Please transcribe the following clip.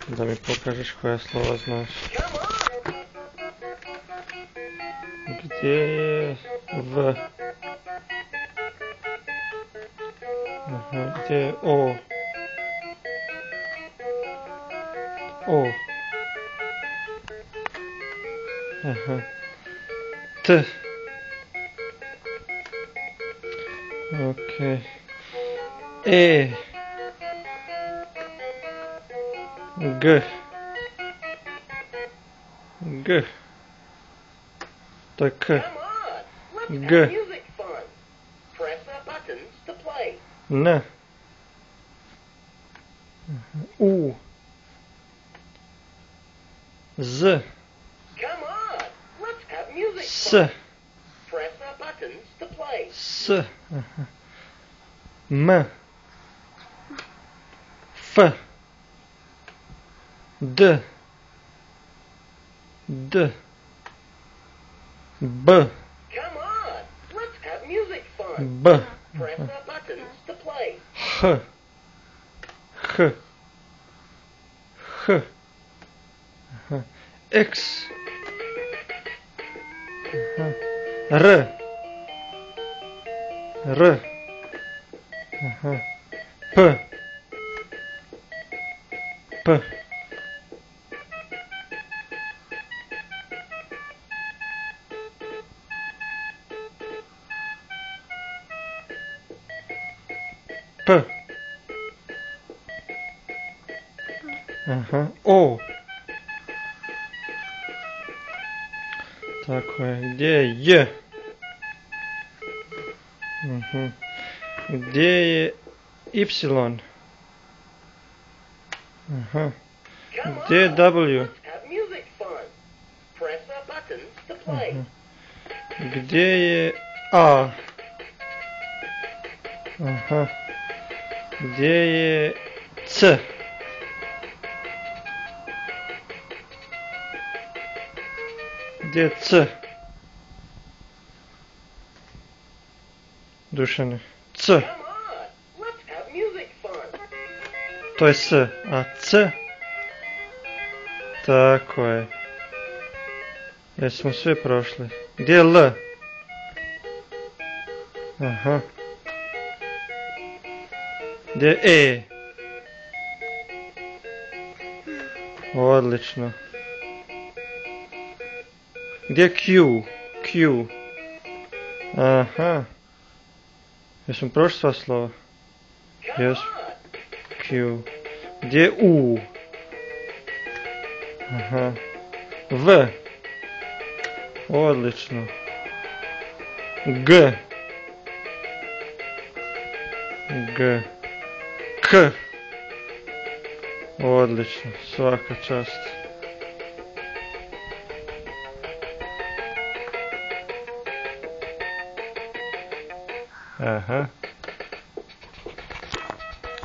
Da mi pokažeš koja slova znaš. Gdje je V? Aha, gdje je O? O. Aha. T. Ok. E. G. G. To je K. G. N. U. Z. S. S. M. F. D. D. B. B. H. H. H. X. R. R. P. P. P. Aha. O. Tako je. Gdje je J? Gdje je Y? Aha. Gdje je W? Aha. Gdje je A? Aha. Gdje je C? Gdje je C? Dušane. C. To je S. A C? Tako je. Jesmo sve prošli. Gdje je L? Aha. Gdje je E? Odlično. Gdje je Q? Q. Aha. Jesmo prošli sva slova? Jesmo. Q. Gdje je U? Aha. V. Odlično. G. G. K. Odlično. Svaka čast. Aha.